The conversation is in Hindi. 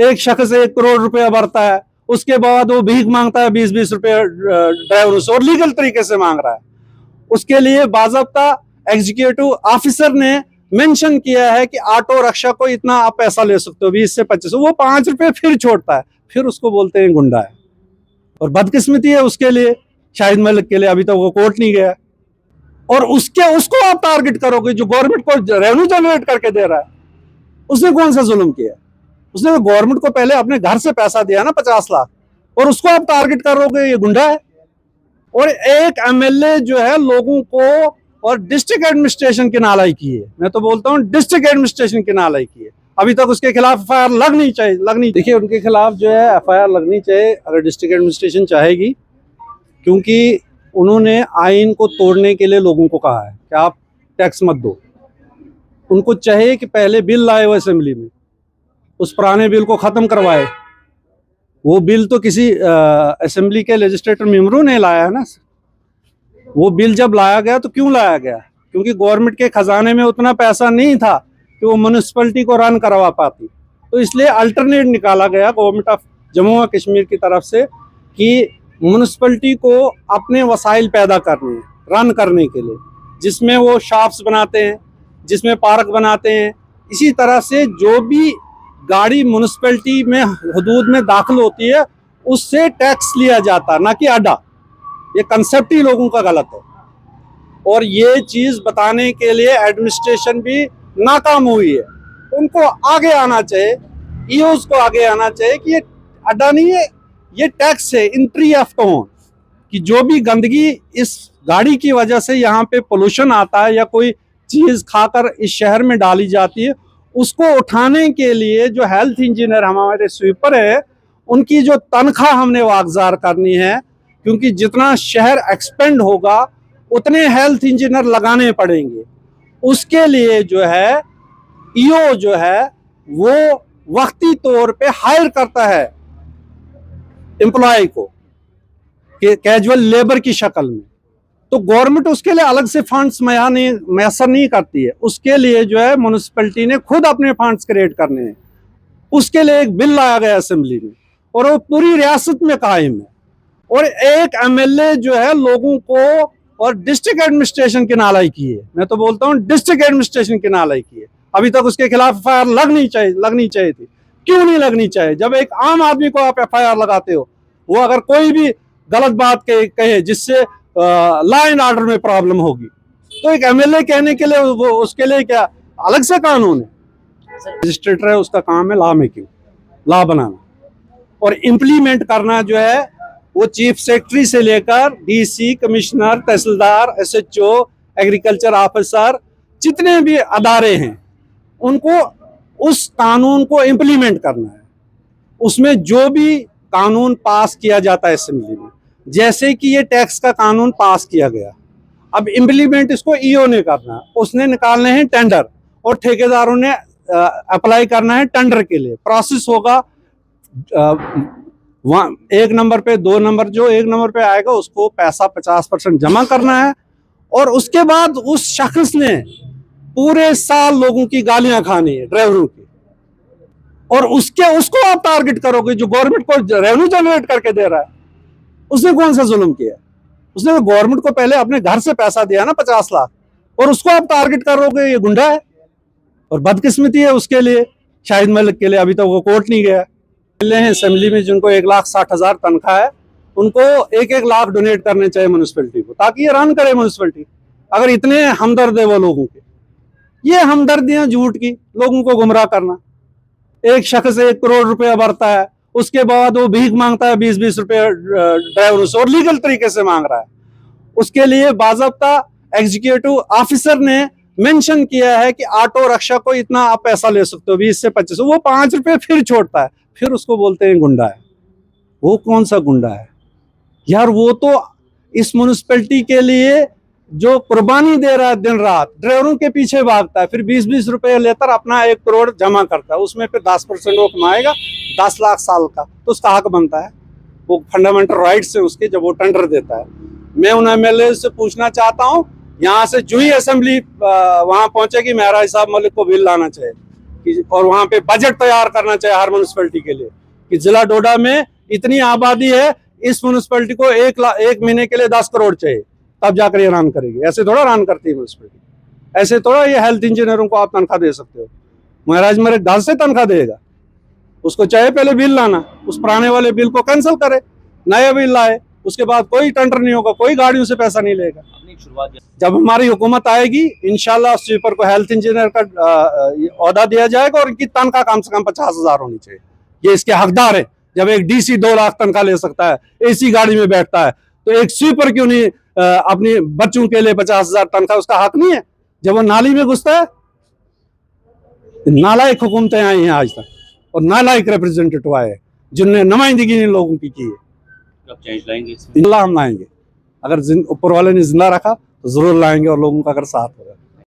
एक शख्स 1 करोड़ रुपया भरता है, उसके बाद वो भीख मांगता है 20-20 रुपये ड्राइवरों से और लीगल तरीके से मांग रहा है। उसके लिए बाज़ाब्ता एग्जीक्यूटिव ऑफिसर ने मेंशन किया है कि ऑटो रिक्शा को इतना आप पैसा ले सकते हो, 20 से 25, वो 5 रुपये फिर छोड़ता है, फिर उसको बोलते हैं गुंडा है। और बदकिस्मती है उसके लिए, शाहिद मलिक के लिए, अभी तक वो कोर्ट नहीं गया। और उसको आप टारगेट करोगे जो गवर्नमेंट को रेवेन्यू जनरेट करके दे रहा है। उसने कौन सा जुल्म किया? उसने तो गवर्नमेंट को पहले अपने घर से पैसा दिया ना 50 लाख, और उसको आप टारगेट करोगे ये गुंडा है। और एक एमएलए जो है लोगों को और डिस्ट्रिक्ट एडमिनिस्ट्रेशन की नालायकी है, मैं तो बोलता हूँ डिस्ट्रिक्ट एडमिनिस्ट्रेशन की नालायकी है। अभी तक उसके खिलाफ एफआईआर लगनी चाहिए, देखिए उनके खिलाफ जो है एफआईआर लगनी चाहिए अगर डिस्ट्रिक्ट एडमिनिस्ट्रेशन चाहेगी, क्योंकि उन्होंने आइन को तोड़ने के लिए लोगों को कहा है कि आप टैक्स मत दो। उनको चाहिए कि पहले बिल लाए वो असेंबली में, उस पुराने बिल को ख़त्म करवाए। वो बिल तो किसी असेंबली के लेजिस्लेटर मेंबरों ने लाया है ना। वो बिल जब लाया गया तो क्यों लाया गया? क्योंकि गवर्नमेंट के खजाने में उतना पैसा नहीं था कि वो म्यूनिसिपैलिटी को रन करवा पाती, तो इसलिए अल्टरनेट निकाला गया गवर्नमेंट ऑफ जम्मू और कश्मीर की तरफ से कि म्यूनिसिपैलिटी को अपने वसाइल पैदा करने हैं रन करने के लिए, जिसमें वो शॉप्स बनाते हैं, जिसमें पार्क बनाते हैं। इसी तरह से जो भी गाड़ी म्यूनिसिपैलिटी में हदूद में दाखिल होती है उससे टैक्स लिया जाता, ना कि अड्डा। ये कंसेप्ट ही लोगों का गलत है, और ये चीज़ बताने के लिए एडमिनिस्ट्रेशन भी नाकाम हुई है। उनको आगे आना चाहिए, ईओज़ को आगे आना चाहिए कि ये अड्डा नहीं है, ये टैक्स है, एंट्री ऑफ टोन, कि जो भी गंदगी इस गाड़ी की वजह से यहाँ पे पोल्यूशन आता है या कोई चीज़ खाकर इस शहर में डाली जाती है, उसको उठाने के लिए जो हेल्थ इंजीनियर हमारे स्वीपर है उनकी जो तनख्वाह हमने वागजार करनी है, क्योंकि जितना शहर एक्सपेंड होगा उतने हेल्थ इंजीनियर लगाने पड़ेंगे। उसके लिए जो है ईओ जो है वो वक्ती तौर पे हायर करता है एम्प्लॉय को कैजुअल लेबर की शक्ल में, तो गवर्नमेंट उसके लिए अलग से फंड्स मैसर नहीं करती है। उसके लिए जो है म्यूनिसिपैलिटी ने खुद अपने फंड्स क्रिएट करने हैं। उसके लिए एक बिल लाया गया असेंबली में और वो पूरी रियासत में कायम है। और एक एमएलए जो है लोगों को और डिस्ट्रिक्ट एडमिनिस्ट्रेशन की नालायकी है, मैं तो बोलता हूँ डिस्ट्रिक्ट एडमिनिस्ट्रेशन की नालायकी है। अभी तक उसके खिलाफ एफआईआर लगनी चाहिए थी। क्यों नहीं लगनी चाहिए? जब एक आम आदमी को आप एफआईआर लगाते हो, वो अगर कोई भी गलत बात कहे जिससे लॉ एंड ऑर्डर में प्रॉब्लम होगी, तो एक एमएलए कहने के लिए वो उसके लिए क्या अलग से कानून है? रजिस्ट्रेटर है, उसका काम है लॉ मेकिंग, लॉ बनाना, और इम्प्लीमेंट करना जो है वो चीफ सेक्रेटरी से लेकर डीसी, कमिश्नर, तहसीलदार, एसएचओ, एग्रीकल्चर ऑफिसर, जितने भी अदारे हैं उनको उस कानून को इम्प्लीमेंट करना है। उसमें जो भी कानून पास किया जाता है असेंबली में, जैसे कि ये टैक्स का कानून पास किया गया, अब इम्प्लीमेंट इसको ईओ ने करना है। उसने निकालने हैं टेंडर और ठेकेदारों ने अप्लाई करना है टेंडर के लिए। प्रोसेस होगा 1 नंबर पे, 2 नंबर, जो 1 नंबर पे आएगा उसको पैसा 50% जमा करना है, और उसके बाद उस शख्स ने पूरे साल लोगों की गालियां खानी है, ड्राइवरों की, और उसको आप टारगेट करोगे जो गवर्नमेंट को रेवेन्यू जनरेट करके दे रहा है। उसने कौन सा जुल्म किया? उसने तो गवर्नमेंट को पहले अपने घर से पैसा दिया ना 50 लाख, और उसको आप टारगेट करोगे ये गुंडा है। और बदकिस्मती है उसके लिए, शाहिद मलिक के लिए, अभी तक वो कोर्ट नहीं गया। मिले हैं असेंबली में जिनको 1,60,000 तनख्वाह है, उनको 1-1 लाख डोनेट करने चाहिए म्यूनिसिपैलिटी को, ताकि ये रन करे म्यूनिसिपैलिटी। अगर इतने हमदर्द है वो लोगों के, ये हमदर्दियां झूठ की, लोगों को गुमराह करना। एक शख्स 1 करोड़ रुपया भरता है, उसके बाद वो भीख मांगता है 20-20 रुपये ड्राइवरों से और लीगल तरीके से मांग रहा है। उसके लिए बाज़ाब्ता एग्जीक्यूटिव ऑफिसर ने मेंशन किया है कि ऑटो रिक्शा को इतना आप पैसा ले सकते हो, 20 से 25, वो 5 रुपये फिर छोड़ता है, फिर उसको बोलते हैं गुंडा है। वो कौन सा गुंडा है यार? वो तो इस म्यूनिसिपैलिटी के लिए जो कुर्बानी दे रहा है, दिन रात ड्राइवरों के पीछे भागता है, फिर 20-20 रुपये लेकर अपना 1 करोड़ जमा करता है, उसमें फिर 10% वो कमाएगा 10 लाख साल का, तो उसका हक बनता है, वो फंडामेंटल राइट्स है उसके, जब वो टेंडर देता है। मैं उन एमएलए से पूछना चाहता हूँ, यहाँ से जो ही असेंबली वहाँ पहुंचेगी, महराज साहब मलिक को बिल लाना चाहिए, और वहाँ पे बजट तैयार करना चाहिए हर म्यूनिसिपैलिटी के लिए कि जिला डोडा में इतनी आबादी है, इस म्यूनिसिपैलिटी को 1 महीने के लिए 10 करोड़ चाहिए, तब जाकर ये रन करेगी। ऐसे थोड़ा रन करती है म्यूनिसिपैलिटी, ऐसे थोड़ा ये हेल्थ इंजीनियरों को आप तनख्वाह दे सकते हो। महाराज मेरे घर से तनख्वाह देगा, उसको चाहे पहले बिल लाना, उस पुराने वाले बिल को कैंसिल करे, नया बिल लाए, उसके बाद कोई टेंडर नहीं होगा, कोई गाड़ियों से पैसा नहीं लेगा। जब हमारी हुकूमत आएगी इंशाल्लाह स्वीपर को हेल्थ इंजीनियर का ओहदा दिया जाएगा और इनकी तनख्वाह कम से कम 50,000 होनी चाहिए, ये इसके हकदार है। जब एक डीसी 2 लाख तनख्वाह ले सकता है, एसी गाड़ी में बैठता है, तो एक स्वीपर क्यों नहीं अपने बच्चों के लिए 50,000 तनख्वाह, उसका हक नहीं है? जब वो नाली में घुसता है, नालायक हुकूमतें आई हैं आज तक और नालायक रिप्रेजेंटेटिव आए जिनने नुमाइंदगी इन लोगों की है। कब चेंज लाएंगे? हम लाएंगे, अगर ऊपर वाले ने जिंदा रखा तो जरूर लाएंगे और लोगों का अगर साथ होगा।